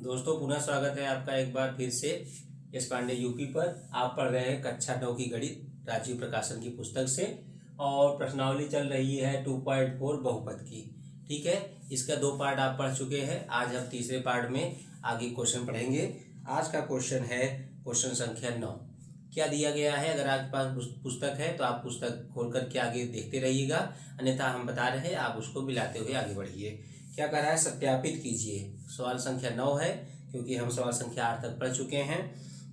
दोस्तों पुनः स्वागत है आपका एक बार फिर से एस पांडे यूपी पर। आप पढ़ रहे हैं कक्षा 9 की गणित राजीव प्रकाशन की पुस्तक से और प्रश्नावली चल रही है 2.4 बहुपद की। ठीक है, इसका 2 पार्ट आप पढ़ चुके हैं। आज हम तीसरे पार्ट में आगे क्वेश्चन पढ़ेंगे। आज का क्वेश्चन है क्वेश्चन संख्या 9। क्या दिया गया है? अगर आपके पास पुस्तक है तो आप पुस्तक खोल करके आगे देखते रहिएगा, अन्यथा हम बता रहे हैं आप उसको मिलाते हुए आगे बढ़िए। क्या कर रहा है? सत्यापित कीजिए। सवाल संख्या 9 है क्योंकि हम सवाल संख्या 8 तक पढ़ चुके हैं।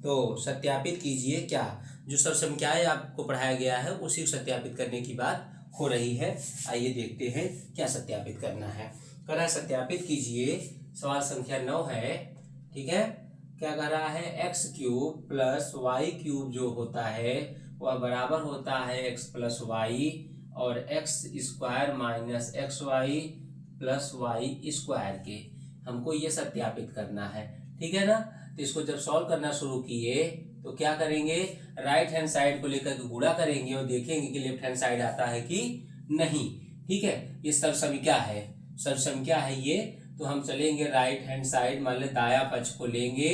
तो सत्यापित कीजिए, क्या जो सब संख्याएं आपको पढ़ाया गया है उसी को सत्यापित करने की बात हो रही है। आइए देखते हैं क्या सत्यापित करना है। कह रहा है सत्यापित कीजिए, सवाल संख्या 9 है। ठीक है, क्या कह रहा है? X cube plus Y cube जो होता है वह बराबर होता है एक्स प्लस वाई और x square minus x Y plus Y square के। हमको ये सत्यापित करना है। ठीक है ना। तो इसको जब सॉल्व करना शुरू किए तो क्या करेंगे? राइट हैंड साइड को लेकर के गुणा करेंगे और देखेंगे कि लेफ्ट हैंड साइड आता है कि नहीं। ठीक है, ये सर्वसंख्या है, सर्वसंख्या है ये। तो हम चलेंगे राइट हैंड साइड, मान ले दाया पक्ष को लेंगे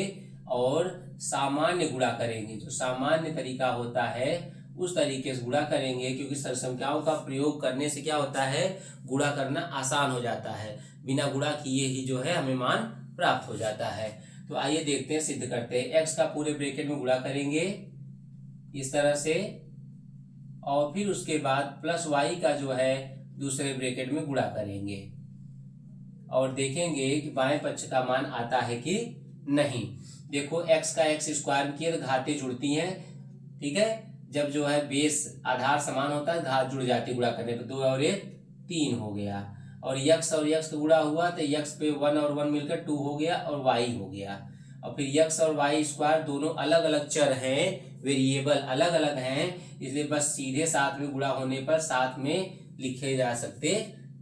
और सामान्य गुणा करेंगे। जो सामान्य तरीका होता है उस तरीके से गुणा करेंगे, क्योंकि सर्वसंख्याओं का प्रयोग करने से क्या होता है? गुणा करना आसान हो जाता है। बिना गुणा किए ही जो है हमें मान प्राप्त हो जाता है। तो आइए देखते हैं, सिद्ध करते हैं। एक्स का पूरे ब्रैकेट में गुणा करेंगे इस तरह से, और फिर उसके बाद प्लस वाई का जो है दूसरे ब्रैकेट में गुणा करेंगे और देखेंगे कि बाएं पक्ष का मान आता है कि नहीं। देखो, एक्स का एक्स स्क्वायर किए तो घातें जुड़ती हैं। ठीक है, जब जो है बेस आधार समान होता है घात जुड़ जाती है गुणा करने पर। 2 और 1 3 हो गया, और यक्स और यक्स का गुणा हुआ तो यक्स पे 1 और 1 मिलकर 2 हो गया और वाई हो गया। और फिर यक्स और वाई स्क्वायर दोनों अलग अलग चर हैं, वेरिएबल अलग अलग हैं, इसलिए बस सीधे साथ में गुणा होने पर साथ में लिखे जा सकते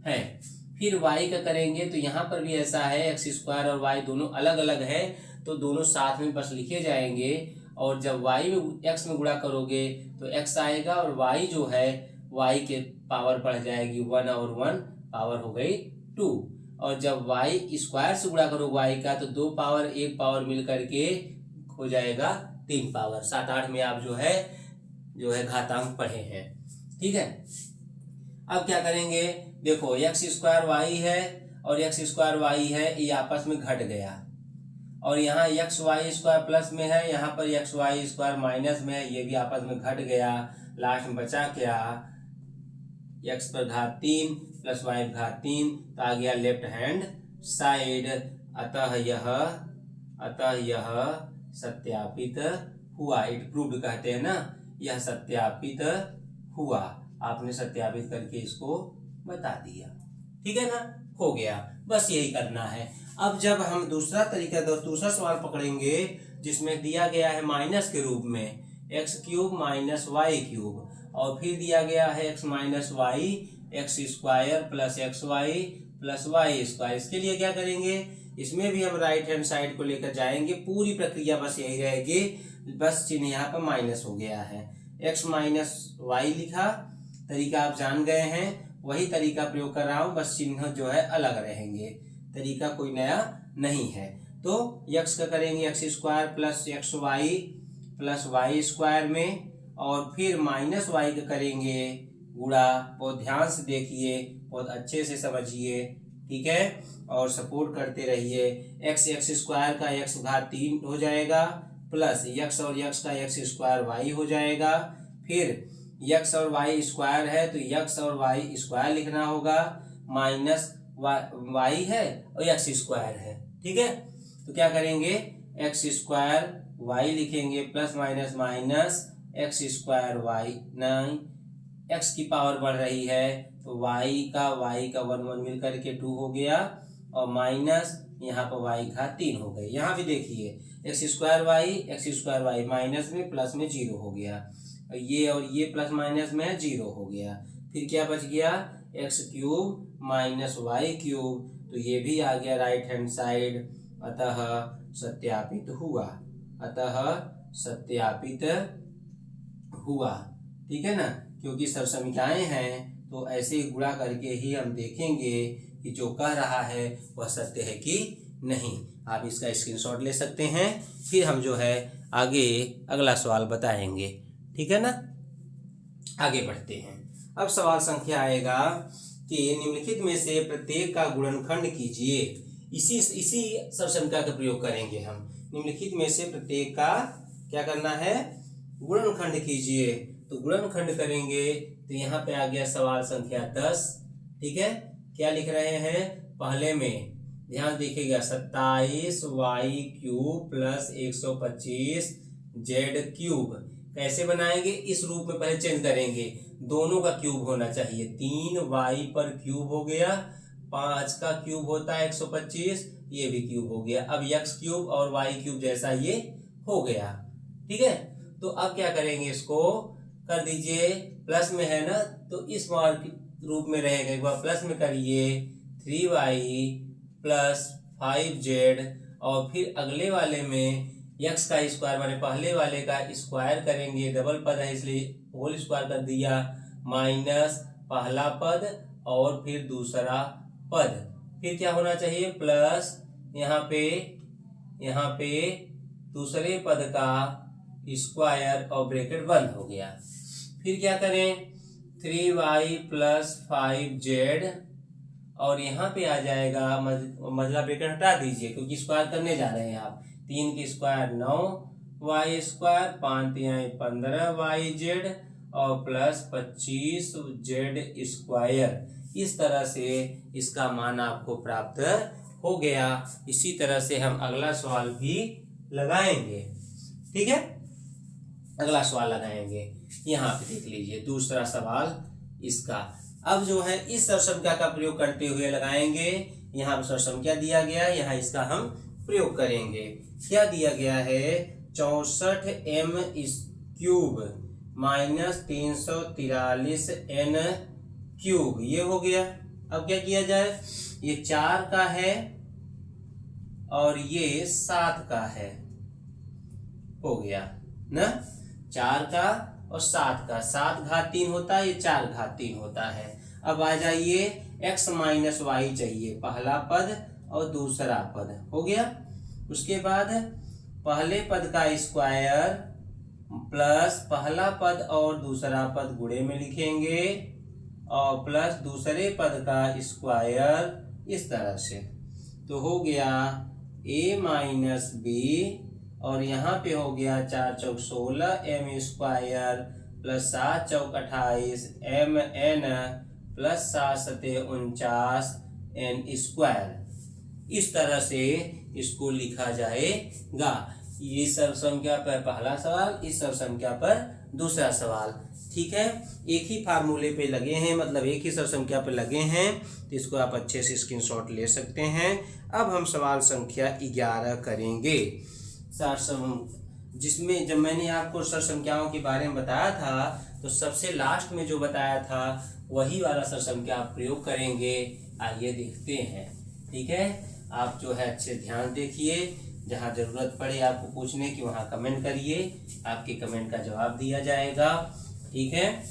हैं। फिर वाई का करेंगे तो यहाँ पर भी ऐसा है, एक्स स्क्वायर और वाई दोनों अलग अलग है तो दोनों साथ में बस लिखे जाएंगे। और जब वाई में एक्स में गुणा करोगे तो एक्स आएगा और वाई जो है वाई के पावर बढ़ जाएगी 1 और 1 पावर हो गई 2। और जब वाई स्क्वायर से गुणा करो वाई का तो 2 पावर 1 पावर मिल करके हो जाएगा 3 पावर। 7-8 में आप जो है घातांक पढ़े हैं। ठीक है, अब क्या करेंगे? देखो, एक्स स्क्वायर वाई है और एक्स स्क्वायर वाई है, ये आपस में घट गया। और यहाँ एक्स वाई स्क्वायर प्लस में है, यहाँ पर एक्स वाई स्क्वायर माइनस में है, ये भी आपस में घट गया। लास्ट में बचा क्या? एक्स पर घात 3 प्लस वाई पर घात 3, तो आ गया लेफ्ट हैंड साइड। अतः यह सत्यापित हुआ। इट प्रूव्ड कहते हैं ना, यह सत्यापित हुआ। आपने सत्यापित करके इसको बता दिया। ठीक है ना, हो गया। बस यही करना है। अब जब हम दूसरा सवाल पकड़ेंगे जिसमें दिया गया है माइनस के रूप में X cube minus Y cube, और फिर दिया गया है X minus Y X square plus X Y plus Y square. इसके लिए क्या करेंगे? इसमें भी हम राइट हैंड साइड को लेकर जाएंगे। पूरी प्रक्रिया बस यही रहेगी, बस चिन्ह यहाँ पर माइनस हो गया है। एक्स माइनस वाई लिखा, तरीका आप जान गए हैं, वही तरीका प्रयोग कर रहा हूं, बस चिन्ह जो है अलग रहेंगे, तरीका कोई नया नहीं है। तो एक्स का करेंगे X square plus X Y plus Y square में, और फिर माइनस वाई का करेंगे गुणा। बहुत ध्यान से देखिए, बहुत अच्छे से समझिए। ठीक है, और सपोर्ट करते रहिए। एक्स स्क्वायर का एक्स घात 3 हो जाएगा, प्लस यक्स और यक्स का एक्स स्क्वायर वाई हो जाएगा। फिर यक्स और वाई स्क्वायर है तो यक्स और वाई स्क्वायर लिखना होगा, माइनस वाई है और एक्स स्क्वायर है। ठीक है, तो क्या करेंगे? एक्स स्क्वायर वाई लिखेंगे plus minus minus X square Y. 9 X की पावर बढ़ रही है तो वाई का 1 मिल करके 2 हो गया, और माइनस यहाँ पर वाई घात 3 हो गई। यहाँ भी देखिए, एक्स स्क्वायर वाई माइनस में प्लस में 0 हो गया, और ये प्लस माइनस में है 0 हो गया। फिर क्या बच गया? X cube minus Y cube, तो ये भी आ गया राइट हैंड साइड। अतः सत्यापित हुआ। ठीक है ना, क्योंकि सर्वसंख्याएं हैं तो ऐसे ही गुणा करके ही हम देखेंगे कि जो कह रहा है वह सत्य है कि नहीं। आप इसका स्क्रीनशॉट ले सकते हैं। फिर हम जो है आगे अगला सवाल बताएंगे, ठीक है ना। आगे बढ़ते हैं। अब सवाल संख्या आएगा कि निम्नलिखित में से प्रत्येक का गुणनखंड कीजिए। इसी सर्वसंख्या का प्रयोग करेंगे हम। निम्नलिखित में से प्रत्येक का क्या करना है, गुणनखंड कीजिए। तो गुणनखंड करेंगे तो यहाँ पे आ गया सवाल संख्या 10, ठीक है। क्या लिख रहे हैं, पहले में ध्यान देखिएगा 27y³ प्लस 125 z³ कैसे बनाएंगे, इस रूप में पहले चेंज करेंगे। दोनों का क्यूब होना चाहिए, 3y पर क्यूब हो गया, 5 का क्यूब होता है 125, ये भी क्यूब हो गया। अब x³ और y³ जैसा ये हो गया, ठीक है। तो अब क्या करेंगे, इसको कर दीजिए, प्लस में है ना तो इस रूप में रहेगा। एक बार प्लस में करिए 3y प्लस 5z, और फिर अगले वाले में x का स्क्वायर माने पहले वाले का स्क्वायर करेंगे, डबल पद है इसलिए होल स्क्वायर कर दिया, माइनस पहला पद और फिर दूसरा पद। फिर क्या होना चाहिए, प्लस यहाँ पे दूसरे पद का स्क्वायर और ब्रैकेट बंद हो गया। फिर क्या करें, 3y प्लस 5z, और यहाँ पे आ जाएगा मझला ब्रैकेट हटा दीजिए क्योंकि स्क्वायर करने जा रहे हैं आप। 3 की स्क्वायर 9y², 5 × 15yz और प्लस 25z²। इस तरह से इसका मान आपको प्राप्त हो गया। इसी तरह से हम अगला सवाल भी लगाएंगे, ठीक है। अगला सवाल लगाएंगे, यहाँ पे देख लीजिए दूसरा सवाल इसका। अब जो है इस सर्वसंख्या का प्रयोग करते हुए लगाएंगे। यहाँ पर सर्वसंख्या दिया गया, यहाँ इसका हम प्रयोग करेंगे। क्या दिया गया है, 64m³ माइनस 343n³ ये हो गया। अब क्या किया जाए, ये 4 का है और ये 7 का है, हो गया ना। 4 का और 7 का, 7 घात 3 होता है, ये 4 घात 3 होता है। अब आ जाइए x माइनस y चाहिए, पहला पद और दूसरा पद हो गया। उसके बाद पहले पद का स्क्वायर प्लस पहला पद और दूसरा पद गुणे में लिखेंगे, और प्लस दूसरे पद का स्क्वायर इस तरह से। तो हो गया a माइनस b, और यहाँ पे हो गया 4 चौक 16 m² प्लस 7 चौक 28 mn प्लस 7 सते 49 n²। इस तरह से इसको लिखा जाएगा। ये सर्वसंख्या पर पहला सवाल, इस सर्वसंख्या पर दूसरा सवाल, ठीक है। एक ही फार्मूले पे लगे हैं, मतलब एक ही सर्वसंख्या पे लगे हैं, तो इसको आप अच्छे से स्क्रीनशॉट ले सकते हैं। अब हम सवाल संख्या 11 करेंगे, जिसमें जब मैंने आपको सर्वसंख्याओं के बारे में बताया था तो सबसे लास्ट में जो बताया था वही वाला सर्वसंख्या आप प्रयोग करेंगे। आइए देखते हैं, ठीक है। आप जो है अच्छे ध्यान देखिए, जहाँ जरूरत पड़े आपको पूछने की वहाँ कमेंट करिए, आपके कमेंट का जवाब दिया जाएगा, ठीक है।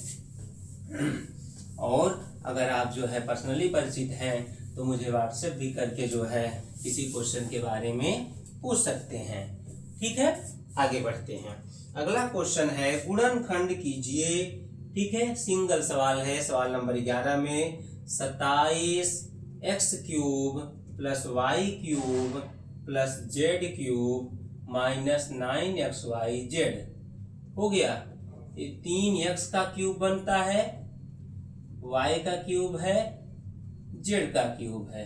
और अगर आप जो है पर्सनली परिचित हैं तो मुझे व्हाट्सएप भी करके जो है किसी क्वेश्चन के बारे में पूछ सकते हैं, ठीक है। आगे बढ़ते हैं। अगला क्वेश्चन है गुणनखंड कीजिए, ठीक है। सिंगल सवाल है, सवाल नंबर 11 में 27x³ plus y³ plus z³ minus 9xyz हो गया। ये 3x का क्यूब बनता है, y का क्यूब है, z का क्यूब है।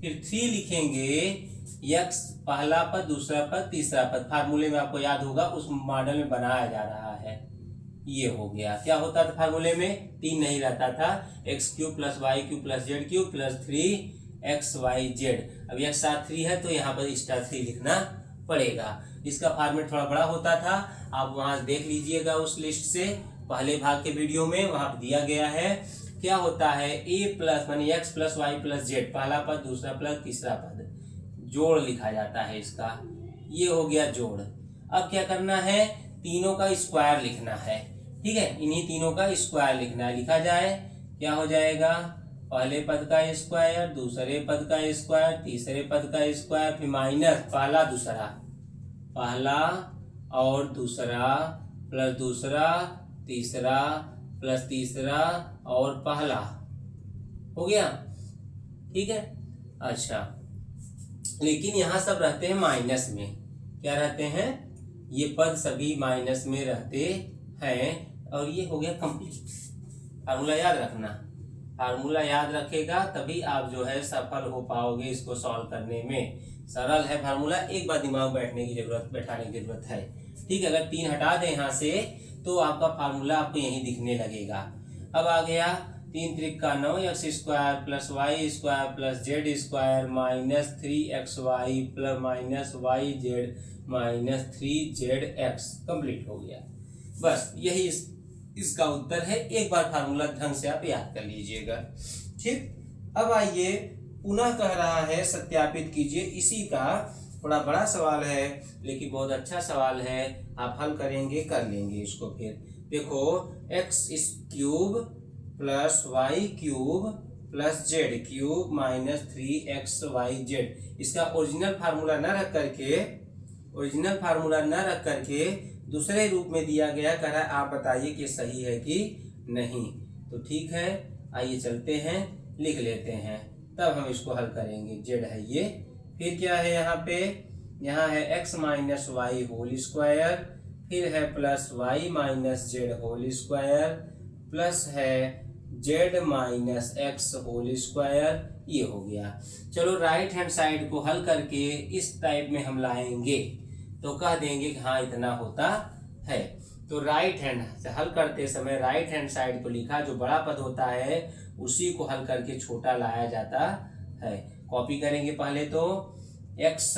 फिर 3 लिखेंगे, x पहला पद, दूसरा पद, तीसरा पद। फार्मूले में आपको याद होगा उस मॉडल में बनाया जा रहा है। ये हो गया। क्या होता था फार्मूले में, 3 नहीं रहता था, x³ plus y³ plus z³ plus 3xyz। अब एक साथ 3 है तो यहाँ पर एक्स्ट्रा 3 लिखना पड़ेगा। इसका फॉर्मेट थोड़ा बड़ा होता था, आप वहां देख लीजिएगा उस लिस्ट से, पहले भाग के वीडियो में वहां दिया गया है। क्या होता है, a प्लस मानी x plus y plus z, पहला पद, दूसरा पद, तीसरा पद, जोड़ लिखा जाता है इसका। ये हो गया जोड़। अब क्या करना है, तीनों का स्क्वायर लिखना है, ठीक है। इन्हीं तीनों का स्क्वायर लिखना है। लिखा जाए, क्या हो जाएगा, पहले पद का स्क्वायर, दूसरे पद का स्क्वायर, तीसरे पद का स्क्वायर, फिर माइनस पहला दूसरा, पहला और दूसरा प्लस दूसरा, तीसरा प्लस तीसरा और पहला, हो गया। ठीक है। अच्छा, लेकिन यहाँ सब रहते हैं माइनस में। क्या रहते हैं? ये पद सभी माइनस में रहते हैं। और ये हो गया कंप्लीट। फार्मूला याद रखना, फार्मूला याद रखेगा तभी आप जो है सफल हो पाओगे इसको सॉल्व करने में। सरल है फार्मूला, एक बार दिमाग बैठाने की जरूरत है। ठीक है। अगर 3 हटा दें यहाँ से तो आपका फार्मूला आपको यहीं दिखने लगेगा। अब आ गया 3 त्रिक 9 X square plus Y square plus Z square minus 3xy plus minus Y Z minus 3zx complete हो गया। बस यही इसका उत्तर है। एक बार फार्मूला ढंग से आप याद कर लीजिएगा। ठीक। अब आइए, पुनः कह रहा है सत्यापित कीजिए। इसी का थोड़ा बड़ा सवाल है लेकिन बहुत अच्छा सवाल है, आप हल करेंगे, कर लेंगे इसको। फिर देखो, X cube plus Y cube plus Z cube minus 3xyz, इसका ओरिजिनल फार्मूला न रख करके दूसरे रूप में दिया गया। कह रहा है आप बताइए कि सही है कि नहीं। तो ठीक है, आइए चलते हैं, लिख लेते हैं, तब हम इसको हल करेंगे। जेड है ये, फिर क्या है यहाँ पे? यहाँ है x minus Y whole square, फिर है plus Y minus Z whole square, plus है Z minus X whole square. ये हो गया। चलो राइट हैंड साइड को हल करके इस टाइप में हम लाएंगे तो कह देंगे कि हाँ इतना होता है। तो राइट हैंड से हल करते समय राइट हैंड साइड को लिखा, जो बड़ा पद होता है उसी को हल करके छोटा लाया जाता है। कॉपी करेंगे पहले तो x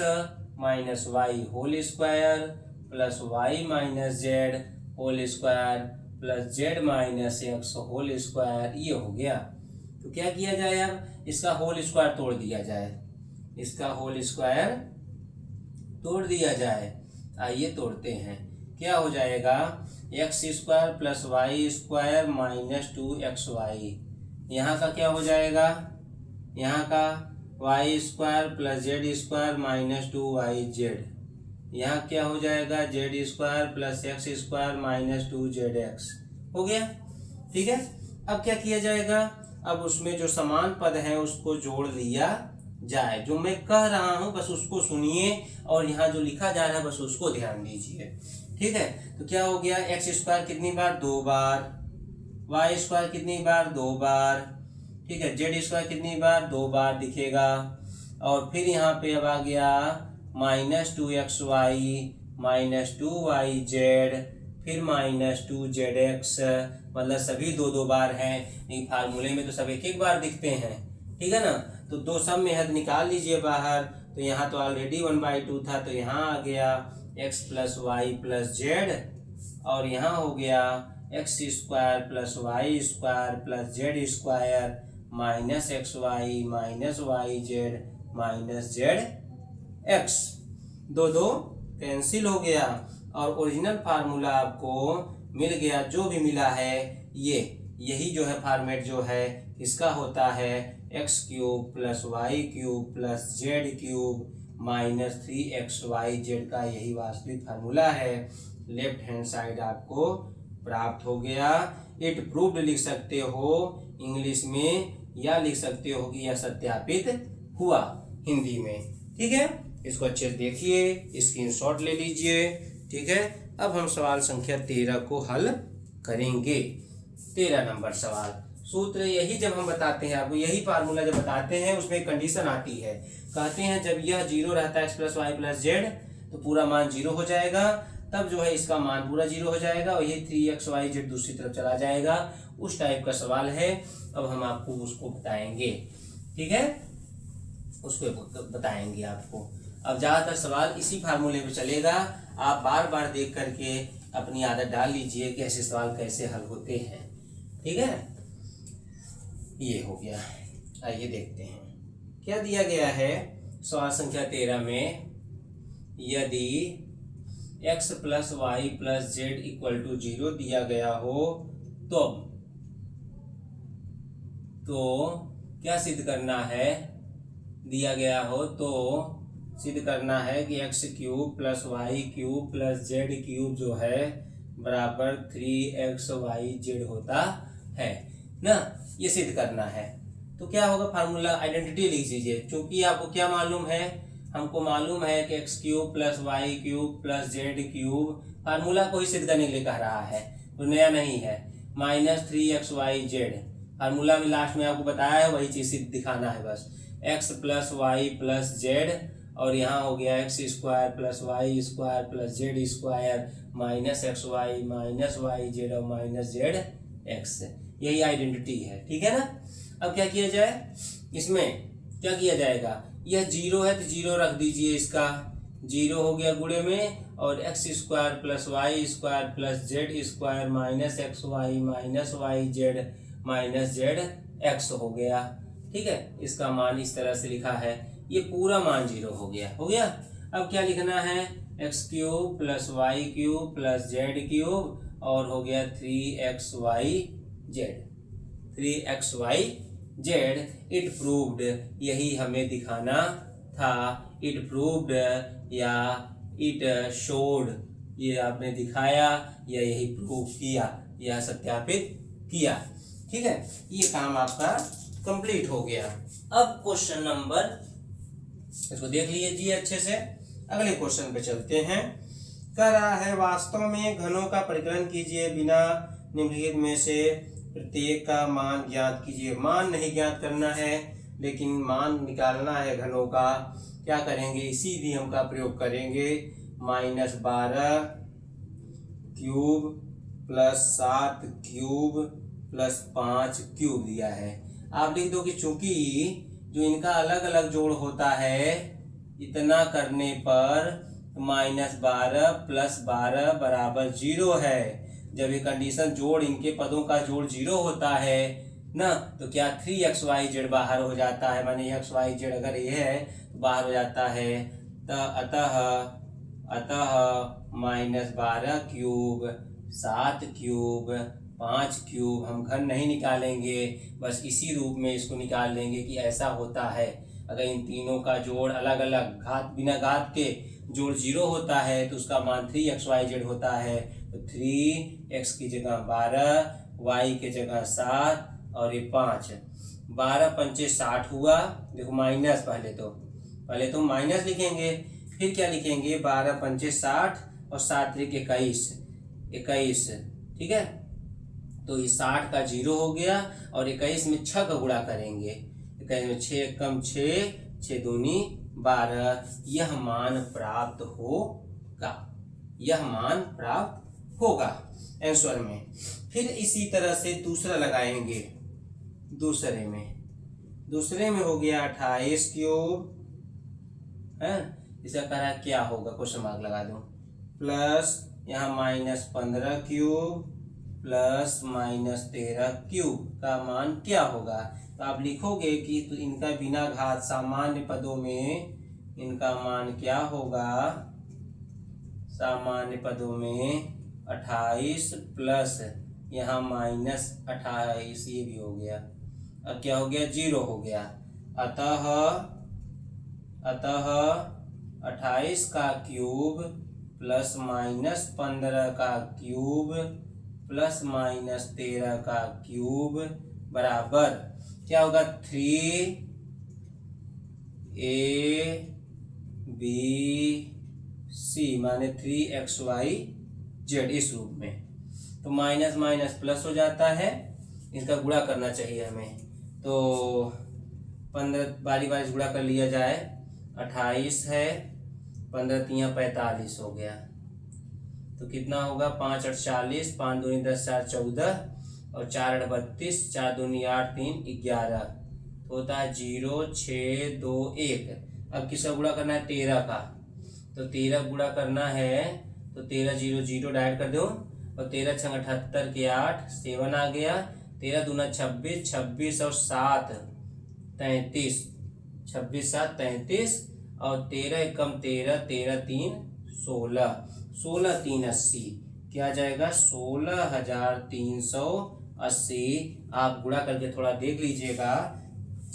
minus Y whole square plus Y minus Z whole square plus Z minus X whole square. ये हो गया। तो क्या किया जाए? अब इसका होल स्क्वायर तोड़ दिया जाए, इसका होल स्क्वायर तोड़ दिया जाए। आइए तोड़ते हैं। क्या हो जाएगा? X square plus Y square minus 2xy। यहाँ का क्या हो जाएगा? यहाँ का Y square plus Z square minus 2yz। यहाँ क्या हो जाएगा? Z square plus X square minus 2zx। हो गया। ठीक है। अब क्या किया जाएगा? अब उसमें जो समान पद हैं उसको जोड़ लिया जाए। जो मैं कह रहा हूं बस उसको सुनिए और यहाँ जो लिखा जा रहा है बस उसको ध्यान दीजिए। ठीक है। तो क्या हो गया? एक्स स्क्वायर कितनी बार? 2 बार। वाई स्क्वायर कितनी बार? 2 बार। ठीक है। जेड स्क्वायर कितनी बार? 2 बार दिखेगा। और फिर यहाँ पे अब आ गया माइनस 2xy माइनस 2yz फिर माइनस 2zx, मतलब सभी 2 बार हैं। लेकिन फार्मूले में तो सब एक बार दिखते हैं। ठीक है ना। तो 2 सब में हद निकाल लीजिए बाहर। तो यहाँ तो ऑलरेडी 1/2 था, तो यहाँ आ गया x plus Y plus Z, और यहाँ हो गया x square plus Y square plus Z square minus x Y minus Y Z minus Z X. 2 cancel हो गया और ओरिजिनल फार्मूला आपको मिल गया। जो भी मिला है यही जो है फॉर्मेट जो है इसका होता है x cube plus Y cube plus Z cube minus 3xyz का यही वास्तविक फार्मूला है। लेफ्ट हैंड साइड आपको प्राप्त हो गया। इट प्रूव्ड लिख सकते हो इंग्लिश में, या लिख सकते हो कि यह सत्यापित हुआ हिंदी में। ठीक है। इसको अच्छे से देखिए, स्क्रीनशॉट ले लीजिए। ठीक है। अब हम सवाल संख्या 13 को हल करेंगे। 13 नंबर सवाल। सूत्र यही जब हम बताते हैं आपको, यही फार्मूला जब बताते हैं उसमें कंडीशन आती है। कहते हैं जब यह 0 रहता है X plus Y plus Z तो पूरा मान 0 हो जाएगा, तब जो है इसका मान पूरा 0 हो जाएगा और ये 3xyz दूसरी तरफ चला जाएगा। उस टाइप का सवाल है। अब हम आपको उसको बताएंगे। ठीक है, उसको बताएंगे आपको। अब ज़्यादातर सवाल इसी फार्मूले पे चलेगा। आप बार बार देख करके अपनी आदत डाल लीजिए कि ऐसे सवाल कैसे हल होते हैं। ठीक है। ये हो गया। आइए देखते हैं क्या दिया गया है सवाल संख्या 13 में। यदि x plus Y plus Z equal to 0 दिया गया हो तो क्या सिद्ध करना है, दिया गया हो तो सिद्ध करना है कि X cube plus Y cube plus Z cube जो है बराबर 3xyz होता है ना, ये सिद्ध करना है। तो क्या होगा, फार्मूला आइडेंटिटी लिख दीजिए। क्योंकि आपको क्या मालूम है, हमको मालूम है कि X cube plus Y cube plus Z cube formula को ही सिद्ध करने के लिए कह रहा है, तो नया नहीं है। -3xyz फार्मूला में लास्ट में आपको बताया है, वही चीज सिद्ध दिखाना है बस। x plus Y plus Z और यहाँ हो गया x square plus Y square plus Z square minus x Y minus Y z और माइनस जेड एक्स, यही आइडेंटिटी है। ठीक है ना। अब क्या किया जाए, इसमें क्या किया जाएगा, यह जीरो है तो जीरो रख दीजिए, इसका जीरो हो गया गुणे में, और x square plus Y square plus Z square minus x Y minus Y Z minus Z x हो गया। ठीक है, इसका मान इस तरह से लिखा है, ये पूरा मान जीरो हो गया। अब क्या लिखना है, x cube plus Y cube plus Z cube और हो गया 3xyz 3xyz। इट प्रूव्ड, यही हमें दिखाना था। इट प्रूव्ड या इट शोड, ये आपने दिखाया या यही प्रूव किया या सत्यापित किया। ठीक है, ये काम आपका कंप्लीट हो गया। अब क्वेश्चन नंबर, इसको देख लीजिए अच्छे से। अगले क्वेश्चन पे चलते हैं। कह रहा है वास्तव में घनों का परिकलन कीजिए, बिना निम्नलिखित में से प्रत्येक का मान ज्ञात कीजिए। मान नहीं ज्ञात करना है, लेकिन मान निकालना है घनों का। क्या करेंगे, इसी नियम का प्रयोग करेंगे। -12 cube plus 7 cube plus 5 cube दिया है। आप लिख दो कि चूंकि जो इनका अलग अलग जोड़ होता है, इतना करने पर -12 प्लस 12 बराबर 0 है। जब ये कंडीशन जोड़, इनके पदों का जोड़ 0 होता है ना, तो क्या 3xyz बाहर हो जाता है, माने xyz अगर ये है तो बाहर हो जाता है। अतः -12 क्यूब 7 क्यूब 5 क्यूब, हम घन नहीं निकालेंगे, बस इसी रूप में इसको निकाल लेंगे कि ऐसा होता है। अगर इन तीनों का जोड़ अलग अलग घात, बिना घात के जोड़ 0 होता है तो उसका मान 3xyz होता है। तो 3x की जगह 12, y के जगह 7 और ये 5, 12 पंचे 60 हुआ। देखो माइनस, पहले तो माइनस लिखेंगे, फिर क्या लिखेंगे, 12 पंचे 60 और 7 त्रिक 21। ठीक है, तो ये 60 का 0 हो गया और 21 में 6 का गुणा करेंगे। 21 में 6 कम 6, 6 दूनी 12। यह मान प्राप्त होगा आंसर में। फिर इसी तरह से दूसरा लगाएंगे। दूसरे में हो गया 28 क्यूब है, इसका कह रहा है क्या होगा, क्वेश्चन मार्क लगा दो, प्लस यहाँ -15 क्यूब प्लस -13 क्यूब का मान क्या होगा। तो आप लिखोगे कि तो इनका बिना घात सामान्य पदों में इनका मान क्या होगा, सामान्य पदों में 28 प्लस यहाँ -28, ये भी हो गया। अब क्या हो गया, 0 हो गया। अतः 28 का क्यूब प्लस -15 का क्यूब प्लस -13 का क्यूब बराबर क्या होगा, 3ABC माने 3xyz इस रूप में। तो माइनस माइनस प्लस हो जाता है, इसका गुणा करना चाहिए हमें। तो 15 बारी बारी गुणा कर लिया जाए। 28 है, 15 तियाँ 45 हो गया। तो कितना होगा, 5 8 40, 5 दूनी 10 4 14 और 4 8 32, 4 दूनी 8 3 11। तो होता है 0 6 2 1। अब किसका गुणा करना है, 13 का। तो 13 गुणा करना है तो 13 0 0 डायरेक्ट कर दो और 13 6 78 के 8 7 आ गया। 13 दूना 26, 26 और 7 33, 26 7 33 और 13 एकम 13, 13 3 16, 16 3 80। क्या जाएगा, 16,380। आप गुणा करके थोड़ा देख लीजिएगा,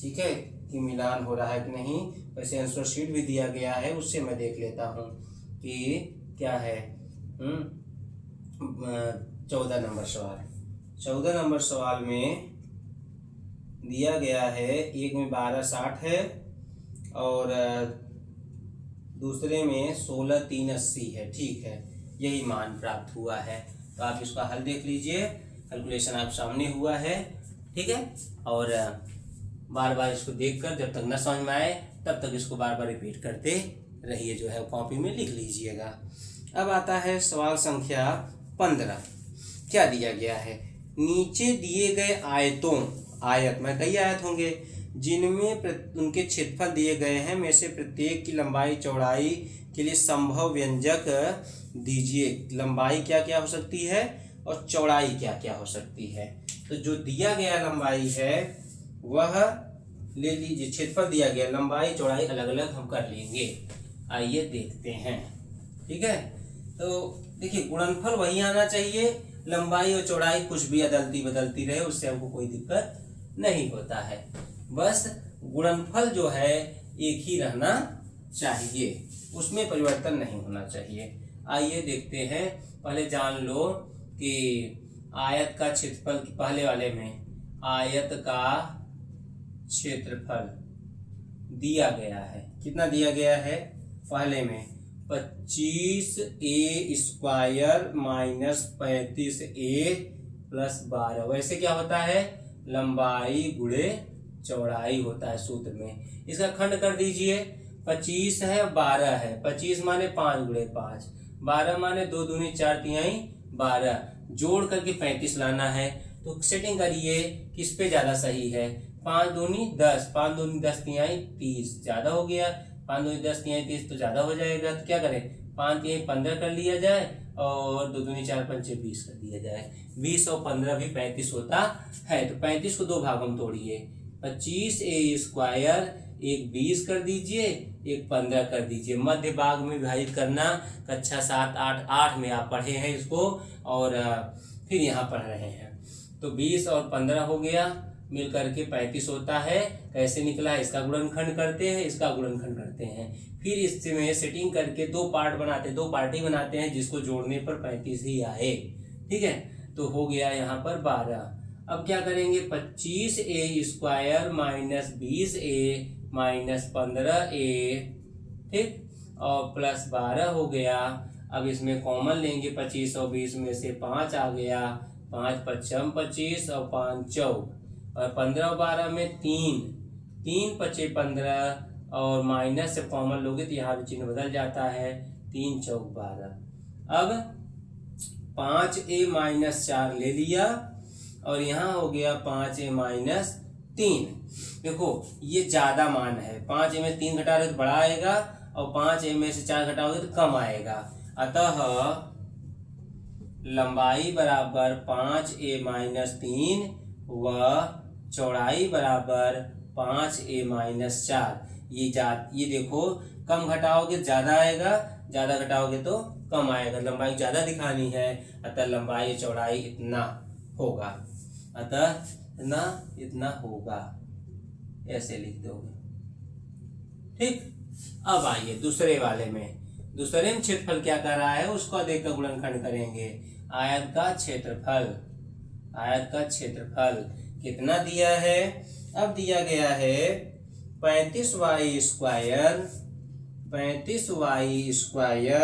ठीक है, कि मिलान हो रहा है कि नहीं। वैसे आंसर शीट भी दिया गया है, उससे मैं देख लेता हूँ कि क्या है। 14 नंबर सवाल। 14 नंबर सवाल में दिया गया है, एक में 1260 है और दूसरे में 16,380 है। ठीक है, यही मान प्राप्त हुआ है। तो आप इसका हल देख लीजिए, कैलकुलेशन आप सामने हुआ है। ठीक है, और बार बार इसको देखकर जब तक न समझ में आए तब तक इसको बार बार रिपीट करते रहिए, जो है कॉपी में लिख लीजिएगा। अब आता है सवाल संख्या 15। क्या दिया गया है, नीचे दिए गए आयतों, आयत में कई आयत होंगे, जिनमें उनके क्षेत्रफल दिए गए हैं में से प्रत्येक की लंबाई चौड़ाई के लिए संभव व्यंजक दीजिए। लंबाई क्या क्या हो सकती है और चौड़ाई क्या क्या हो सकती है। तो जो दिया गया लंबाई है वह ले लीजिए, क्षेत्रफल दिया गया, लंबाई चौड़ाई अलग अलग हम कर लेंगे। आइए देखते हैं। ठीक है, तो देखिए गुणनफल वही आना चाहिए, लंबाई और चौड़ाई कुछ भी अदलती बदलती रहे, उससे हमको कोई दिक्कत नहीं होता है। बस गुणनफल जो है एक ही रहना चाहिए, उसमें परिवर्तन नहीं होना चाहिए। आइए देखते हैं। पहले जान लो कि आयत का क्षेत्रफल, पहले वाले में आयत का क्षेत्रफल दिया गया है, कितना दिया गया है, पहले में 25a square minus 35a plus 12। वैसे क्या होता है, लंबाई गुणे चौड़ाई होता है सूत्र में। इसका खंड कर दीजिए, 25 है 12 है, 25 माने 5 गुणे 5, 12 माने 2 दूनी 4 तिहाई 12, जोड़ करके 35 लाना है। तो सेटिंग करिए किस पे ज्यादा सही है, 5 दूनी 10, 5 दूनी 10 तिहाई 30, ज्यादा हो गया, 5 दूनी 10 तिहाई 30 तो ज्यादा हो जाएगा। तो क्या करें, 5 तिहाई 15 कर लिया जाए और 2 दूनी 4 पंचे 20 कर दिया जाए। 20 और 15 भी 35 होता है। तो 35 को दो भागों में तोड़िए, 25a स्क्वायर एक 20 कर दीजिए, एक 15 कर दीजिए। मध्य भाग में विभाजित करना, कक्षा 7 8 में आप पढ़े हैं इसको और फिर यहाँ पढ़ रहे हैं। तो 20 और 15 हो गया, मिल करके 35 होता है। कैसे निकला है, इसका गुणनखंड करते हैं, इसका गुणनखंड करते हैं, फिर इसमें सेटिंग करके दो पार्टी बनाते हैं, जिसको जोड़ने पर 35 ही आए। ठीक है, तो हो गया यहाँ पर 12। अब क्या करेंगे, 25a square minus 20a minus 15a, ठीक, और प्लस 12 हो गया। अब इसमें कॉमन लेंगे, 25 और 20 में से 5 आ गया, 5 पच्चम 25 और 5 चौक, और 15 और 12 में 3 पचे 15 और माइनस से कॉमन लोगे तो यहाँ भी चिन्ह बदल जाता है, 3 चौक 12। अब 5a माइनस 4 ले लिया और यहाँ हो गया 5a माइनस 3। देखो ये ज्यादा मान है, 5a में 3 घटा रहे तो बड़ा आएगा और 5a में से 4 घटाओगे तो कम आएगा। अतः लंबाई बराबर 5a माइनस 3 व चौड़ाई बराबर 5a माइनस 4। ये देखो, कम घटाओगे ज्यादा आएगा, ज्यादा घटाओगे तो कम आएगा। लंबाई ज्यादा दिखानी है, अतः लंबाई चौड़ाई इतना होगा, इतना होगा, ऐसे लिख दोगे। ठीक, अब आइए दूसरे वाले में। दूसरे में क्षेत्रफल क्या कर रहा है उसको देखकर गुणनखंड करेंगे। आयत का क्षेत्रफल कितना दिया है, अब दिया गया है 35y square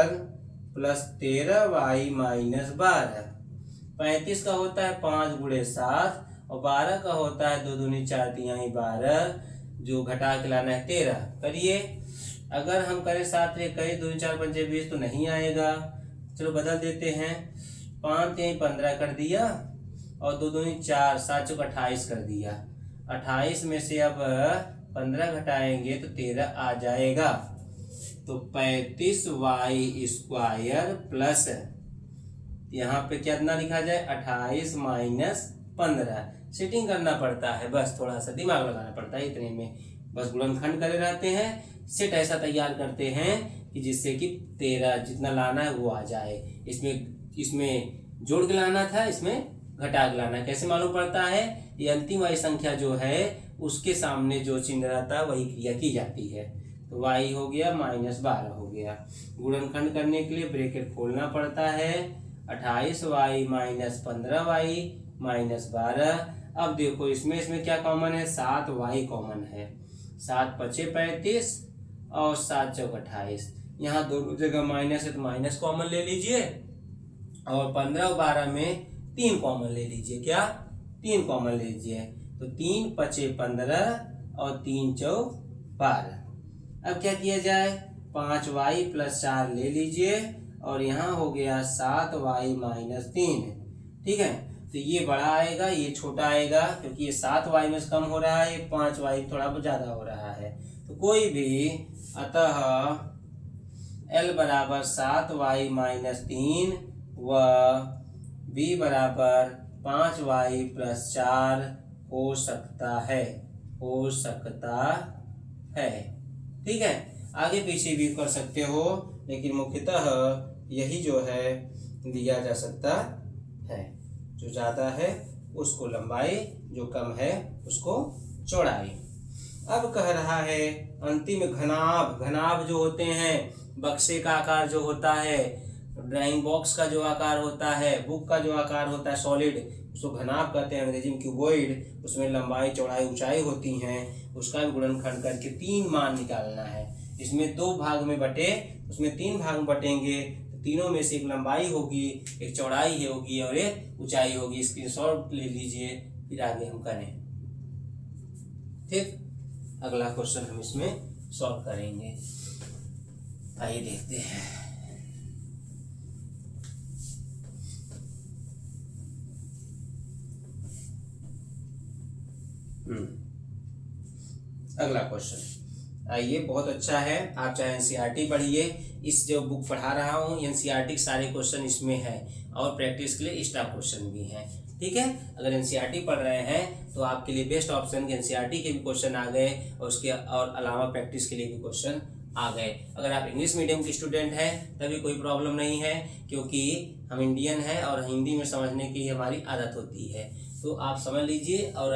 plus 13y minus 12। 35 का होता है 5 गुणे 7 और 12 का होता है 2 दूनी 4 तिहाई 12, जो घटा के लाना है 13। करिए, अगर हम करें 7 रे कई 2 4 पंचे 20 तो नहीं आएगा, चलो बदल देते हैं। 5 तिहाई 15 कर दिया और 2 दूनी 4, 7 चौक 28 कर दिया। 28 में से अब 15 घटाएंगे तो 13 आ जाएगा। तो 35y स्क्वायर प्लस, यहाँ पे कितना लिखा जाए, 28 माइनस 15। सेटिंग करना पड़ता है, बस थोड़ा सा दिमाग लगाना पड़ता है, इतने में बस गुणनखंड करे रहते हैं। सेट ऐसा तैयार करते हैं कि जिससे कि 13 जितना लाना है वो आ जाए। इसमें जोड़ के लाना था, इसमें घटा के लाना है। कैसे मालूम पड़ता है, ये अंतिम वाली संख्या जो है उसके सामने जो चिन्ह रहता है वही क्रिया की जाती है। तो y हो गया -12 हो गया। गुणनखंड करने के लिए ब्रैकेट खोलना पड़ता है। 28y - 15y - 12। अब देखो इसमें क्या कॉमन है, 7y कॉमन है। 7 पचे 35 और 7 चौक 28। यहाँ दोनों जगह माइनस है तो माइनस कॉमन ले लीजिए, और 15 और 12 में 3 कॉमन ले लीजिए। क्या 3 कॉमन ले लीजिए, तो 3 पचे 15 और 3 चौक 12। अब क्या किया जाए, 5y + 4 ले लीजिए, और यहाँ हो गया 7y - 3। ठीक है, तो ये बड़ा आएगा, ये छोटा आएगा, क्योंकि ये 7y में से कम हो रहा है, 5y थोड़ा ज़्यादा हो रहा है। तो कोई भी, अतः L बराबर 7y - 3 व B बराबर 5y + 4 हो सकता है, ठीक है। आगे पीछे भी कर सकते हो, लेकिन मुख्यतः यही जो है दिया जा सकता है। जो ज़्यादा है उसको लंबाई, जो कम है उसको चौड़ाई। अब कह रहा है अंतिम घनाभ जो होते हैं, बक्से का आकार जो होता है, ड्राइंग बॉक्स का जो आकार होता है, बुक का जो आकार होता है सॉलिड, उसको घनाभ कहते हैं, अंग्रेजी में क्यूबॉइड। उसमें लंबाई चौड़ाई ऊंचाई होती हैं, उसका भी गुणनखंड करके 3 मान निकालना है। इसमें 2 भाग में बटे, उसमें 3 भाग में बटेंगे, तो तीनों में से एक लंबाई होगी, एक चौड़ाई होगी और एक ऊंचाई होगी। स्क्रीनशॉट ले लीजिए, फिर आगे हम करें। ठीक, अगला क्वेश्चन हम इसमें सॉल्व करेंगे। आइए देखते हैं। अगला क्वेश्चन आइए, बहुत अच्छा है। आप चाहे एनसीईआरटी पढ़िए, इस जो बुक पढ़ा रहा हूँ एनसीईआरटी के सारे क्वेश्चन इसमें है, और प्रैक्टिस के लिए एक्स्ट्रा क्वेश्चन भी हैं। ठीक है, अगर एनसीईआरटी पढ़ रहे हैं तो आपके लिए बेस्ट ऑप्शन एनसीईआरटी के भी क्वेश्चन आ गए, और उसके और अलावा प्रैक्टिस के लिए भी क्वेश्चन आ गए। अगर आप इंग्लिश मीडियम की स्टूडेंट हैं तभी कोई प्रॉब्लम नहीं है, क्योंकि हम इंडियन हैं और हिंदी में समझने की हमारी आदत होती है। तो आप समझ लीजिए, और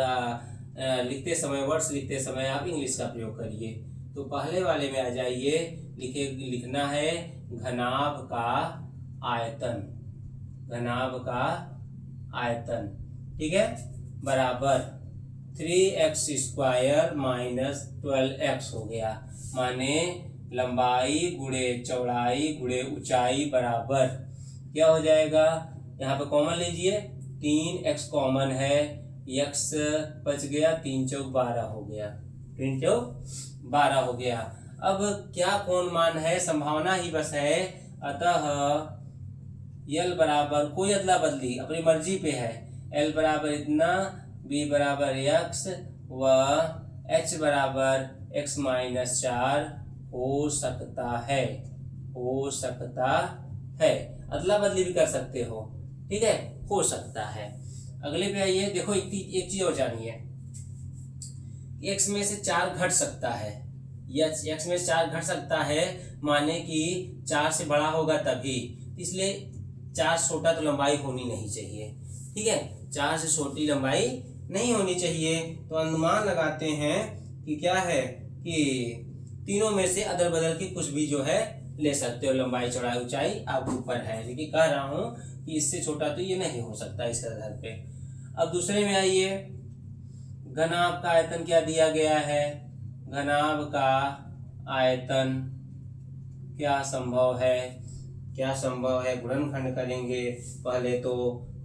लिखते समय, वर्ड्स लिखते समय आप इंग्लिश का प्रयोग करिए। तो पहले वाले में आ जाइए, लिखना है घनाभ का आयतन, ठीक है, बराबर 3x² - 12x हो गया। माने लंबाई गुणे चौड़ाई गुणे ऊंचाई बराबर क्या हो जाएगा, यहाँ पे कॉमन लीजिए, 3x कॉमन है, x बच गया, 3 चौक 12 हो गया, 3 चौक 12 हो गया। अब क्या कौन मान है, संभावना ही बस है, अतः L बराबर, कोई अदला बदली अपनी मर्जी पे है, L बराबर इतना, B बराबर x व H बराबर x - 4 हो सकता है। अदला बदली भी कर सकते हो, ठीक है, हो सकता है। अगले पे आइए, देखो एक चीज और जानिए, x में से 4 घट सकता है, x में से 4 घट सकता है, माने कि 4 से बड़ा होगा तभी, इसलिए 4 छोटा तो लंबाई होनी नहीं चाहिए। ठीक है, 4 से छोटी लंबाई नहीं होनी चाहिए। तो अनुमान लगाते हैं कि क्या है, कि तीनों में से अदल बदल के कुछ भी जो है ले सकते हो, लंबाई चौड़ाई ऊंचाई आपके ऊपर है, लेकिन कह रहा हूं कि इससे छोटा तो ये नहीं हो सकता इस आधार पे। अब दूसरे में आइए, घनाभ का आयतन क्या दिया गया है, घनाभ का आयतन क्या संभव है, गुणनखंड करेंगे। पहले तो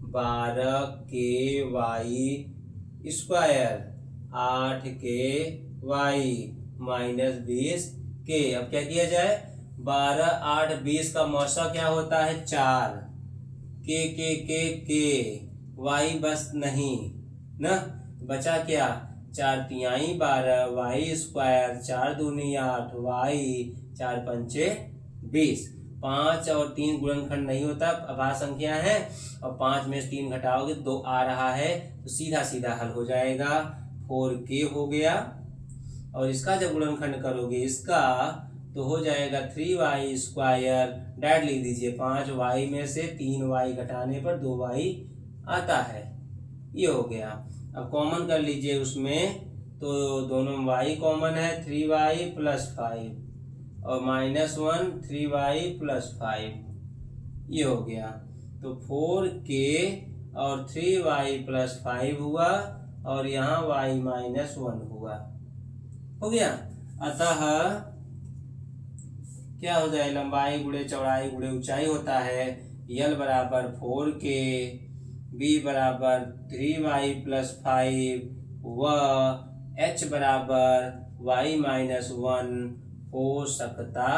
12 KY², 8 KY - 20 अब क्या किया जाए, 12, 8, 20 का मौसा क्या होता है, 4, के y बस नहीं ना, बचा क्या, 4 तिहाई 12, y², 4 दूनी 8, y, 4 पंचे 20। 5 और 3 गुणनखंड नहीं होता, अभाज्य संख्या है, और 5 में से 3 घटाओगे 2 आ रहा है, तो सीधा सीधा हल हो जाएगा, 4k हो गया। और इसका जब गुणनखंड करोगे इसका, तो हो जाएगा 3y², डायरेक्ट लिख दीजिए, 5y में से 3y घटाने पर 2y आता है, ये हो गया। अब कॉमन कर लीजिए उसमें, तो दोनों में y कॉमन है, 3y प्लस 5 और -1 3y प्लस 5 ये हो गया। तो 4k और 3y प्लस 5 हुआ और यहाँ y -1 हुआ, हो गया। अतः क्या हो जाए, लंबाई गुणे चौड़ाई गुणे ऊंचाई होता है L बराबर 4k, B बराबर 3y प्लस 5 व H बराबर y -1 हो सकता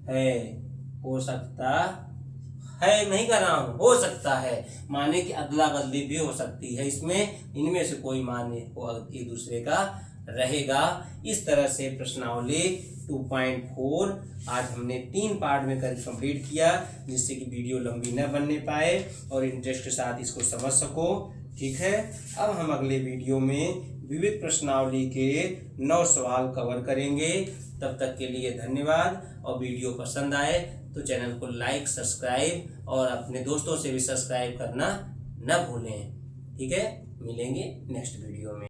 है। हो सकता है नहीं कर रहा हूं, हो सकता है माने कि अदला बदली भी हो सकती है, इसमें इनमें से कोई मान एक दूसरे का रहेगा। इस तरह से प्रश्नावली 2.4 आज हमने 3 पार्ट में कर कंप्लीट किया, जिससे कि वीडियो लंबी न बनने पाए और इंटरेस्ट के साथ इसको समझ सको। ठीक है, अब हम अगले वीडियो में विविध प्रश्नावली के 9 सवाल कवर करेंगे। तब तक के लिए धन्यवाद, और वीडियो पसंद आए तो चैनल को लाइक सब्सक्राइब और अपने दोस्तों से भी सब्सक्राइब करना न भूलें। ठीक है, मिलेंगे नेक्स्ट वीडियो में।